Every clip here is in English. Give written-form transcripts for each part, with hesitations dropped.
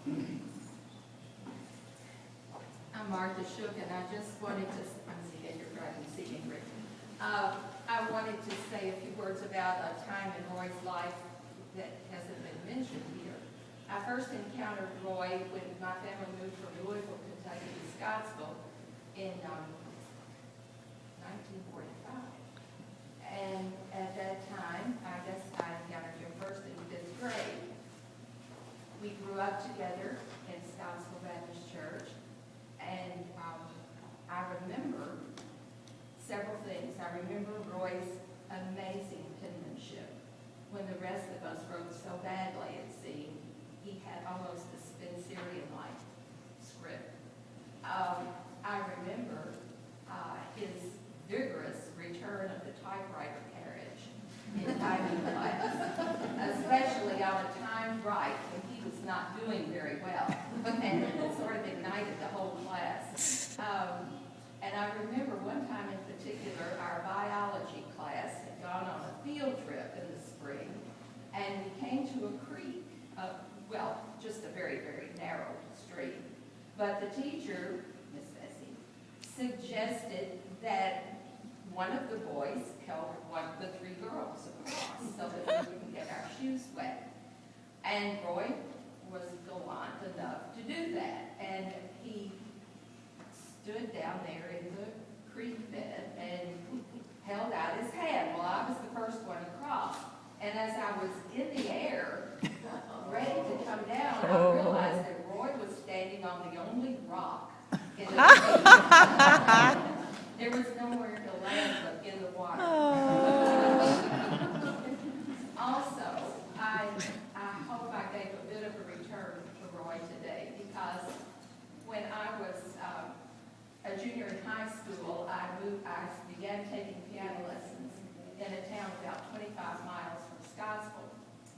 I'm Martha Shook, and I just wanted to, I'm seeing your writing, seeing Rick. I wanted to say a few words about a time in Roy's life that hasn't been mentioned here. I first encountered Roy when my family moved from Louisville, Kentucky to Scottsville in 1945. And at that time, I guess I encountered him first in 5th grade. We grew up together in Scottsville Baptist Church, and I remember several things. I remember Roy's amazing penmanship. When the rest of us wrote so badly, it seemed, he had almost a Spencerian-like script. I remember his vigorous return of the typewriter carriage in typing class, especially on a timed write when he was not doing very well, and it sort of ignited the whole class. And I remember one time in particular, our biology class had gone on a field trip in the spring, and we came to a creek, well, just a very, very narrow stream. But the teacher, Miss Bessie, suggested that one of the boys help one of the 3 girls across so that we wouldn't get our shoes wet. And Roy was gallant enough to do that. And he stood down there in the creek bed and held out his hand. Well, I was the first one across. And as I was in the air, ready to come down, I realized that Roy was standing on the only rock in the creek. There was nowhere to land but in the water. Also, I hope I gave a bit of a return to Roy today, because when I was a junior in high school, I began taking piano lessons in a town about 25 miles from Scottsville.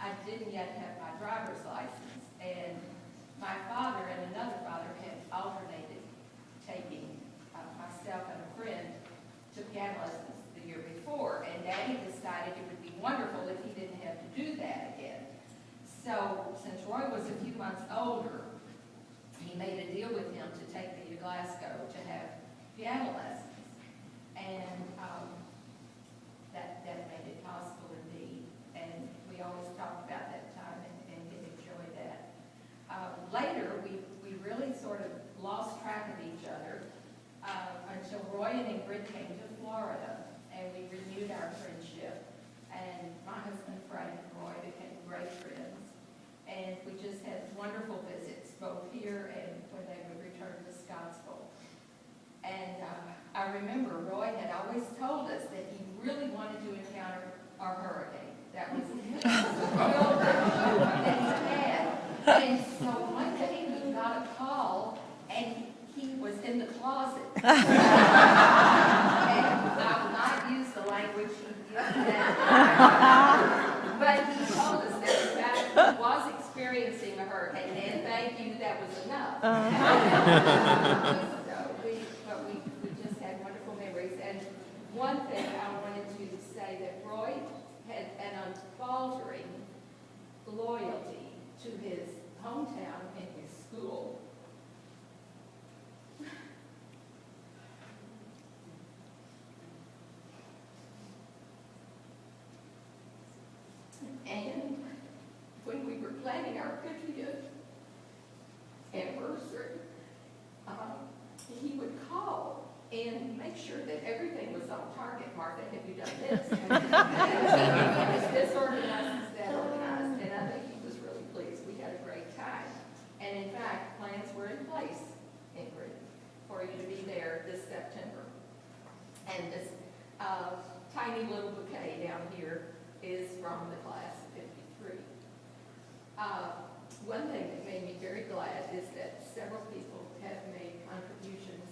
I didn't yet have my driver's license, and my father and another father had alternated taking myself and a friend to piano lessons the year before, and Daddy decided it would be wonderful if he didn't have to do that again. So, since Roy was a few months older, he made a deal with him to take me to Glasgow to have piano lessons, and that made it possible indeed, and we always talked about that time and did enjoy that. Later, we really sort of lost track of each other until Roy and Ingrid came to Florida, and we renewed our friendship, and my husband Frank and Roy became great friends, and we just had wonderful visits, both here and when they would return to Scottsville. And I remember Roy had always told us that he really wanted to encounter our hurricane. That was a real that he had. And so one day we got a call, and he was in the closet. And I will not use the language he used then. But he told us that in fact he was experiencing a hurricane, and thank you, that was enough. So we just had wonderful memories. And one thing I wanted to say, that Roy had an unfaltering loyalty to his hometown and his school. And when we were planning our 50th anniversary, he would call and make sure that everything was on target. Martha, have you done this? He was this organized, that organized, and I think he was really pleased. We had a great time. And in fact, plans were in place, Ingrid, for you to be there this September. And this tiny little bouquet down here is from the class of 53. One thing that made me very glad is that several people have made contributions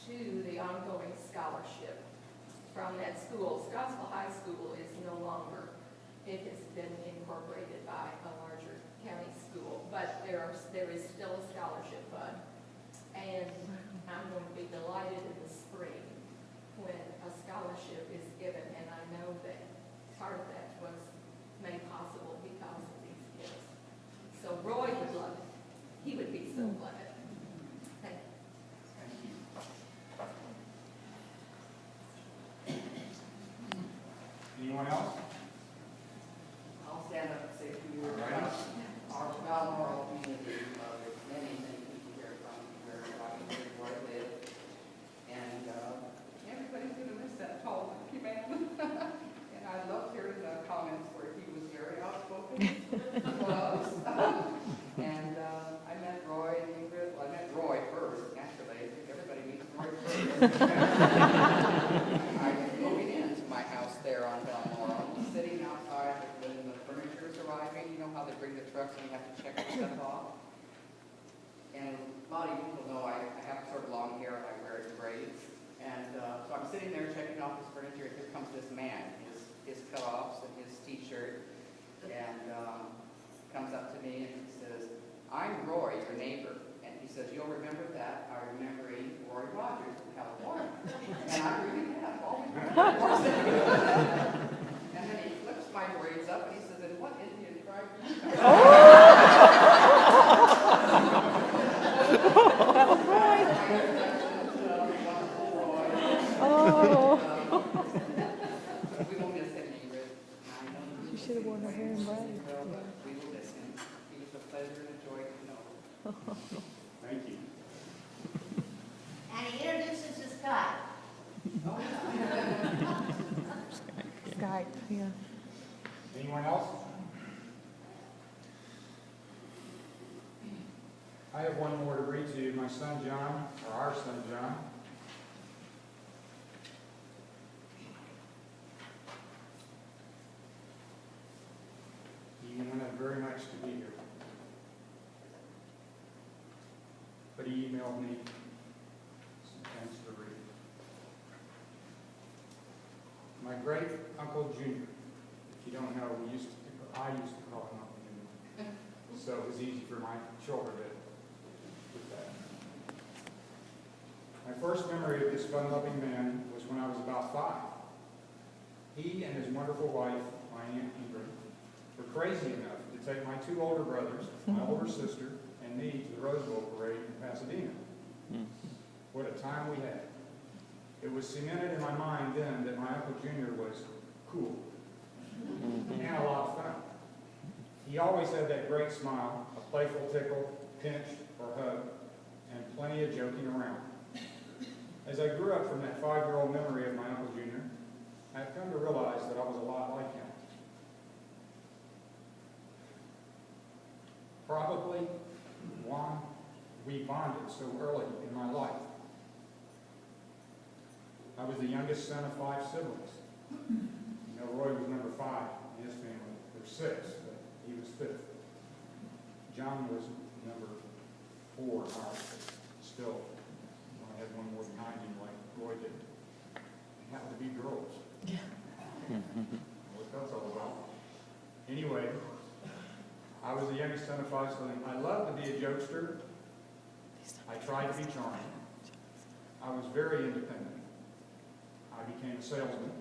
to the ongoing scholarship from that school. Scottsville High School is no longer, it has been incorporated by a larger county school, but there is still a scholarship fund. And I'm going to be delighted in the spring when a scholarship is given, and I know that part of that was made possible because of these gifts. So Roy would love it. He Thank you. Anyone else? I'll stand up and say a few words All right. about our Balmoral community. There's many people here from where I live. And everybody's going to miss that tall, lanky man. And I loved hearing the comments where he was very outspoken. He was. And I met Roy and Ingrid. Well, I met Roy first, naturally. I think everybody meets Roy first. I was moving into my house there on Balmoral, sitting outside when the furniture's arriving. You know how they bring the trucks and you have to check the stuff off? And a lot of people know I have sort of long hair and I wear it in braids. And so I'm sitting there checking off his furniture, and here comes this man, his cut-offs and his T-shirt, and comes up to me and he says, "I'm Roy, your neighbor." And he says, "You'll remember that by remembering Roy Rogers in California." And I really have always remembered. And then he flips my braids up and he says, "And what Indian tribe are you?" We will miss him, Ingrid. She should have worn her hair in braids. We will miss him. He was a pleasure and a joy to know. Thank you. And he introduces his Scott. Skype, yeah. Anyone else? I have one more to read to you. My son John, or our son John. He wanted very much to be here. But he emailed me some things to read. My great Uncle Junior, if you don't know, I used to call him Uncle Junior. So it was easy for my children to do that. My first memory of this fun-loving man was when I was about 5. He and his wonderful wife, my Aunt Ingrid, were crazy enough to take my 2 older brothers, my older sister, and me to the Rose Bowl parade in Pasadena. What a time we had. It was cemented in my mind then that my Uncle Junior was cool and a lot of fun. He always had that great smile, a playful tickle, pinch, or hug, and plenty of joking around. As I grew up from that 5-year-old memory of my Uncle Junior, I have come to realize that I was a lot like him. Probably why we bonded so early in my life. I was the youngest son of 5 siblings. You know, Roy was number 5 in his family. There's 6, but he was 5th. John was number 4 in ours, but still, I had one more behind him like Roy did. It happened to be girls. What that's all about. Anyway, I was the youngest son of 5 siblings. I loved to be a jokester. I tried to be charming. I was very independent. I became a salesman.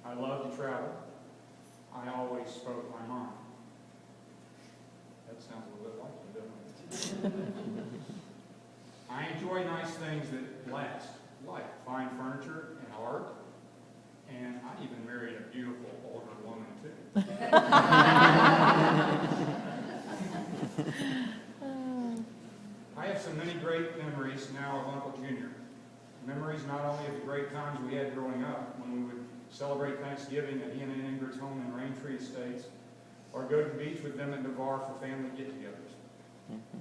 I loved to travel. I always spoke my mind. That sounds a little bit like me, doesn't it? I enjoy nice things that last, like fine furniture and art, and I even married a beautiful older woman, too. I have so many great memories now of Uncle Junior. Memories not only of the great times we had growing up, when we would celebrate Thanksgiving at he and Aunt Ingrid's home in Raintree Estates, or go to the beach with them at Navarre for family get-togethers.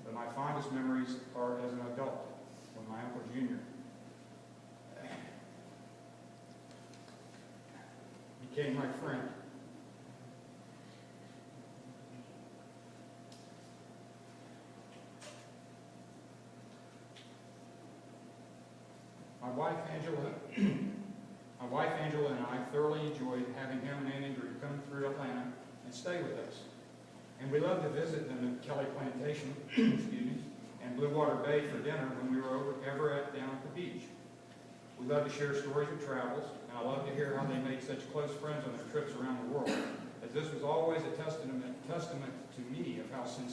But my fondest memories are as an adult, when my Uncle Junior became my friend. My wife Angela and I thoroughly enjoyed having him and Aunt Ingrid come through Atlanta and stay with us. And we loved to visit them at Kelly Plantation, excuse me, and Blue Water Bay for dinner when we were ever down at the beach. We loved to share stories of travels, and I loved to hear how they made such close friends on their trips around the world, as this was always a testament to me of how sincere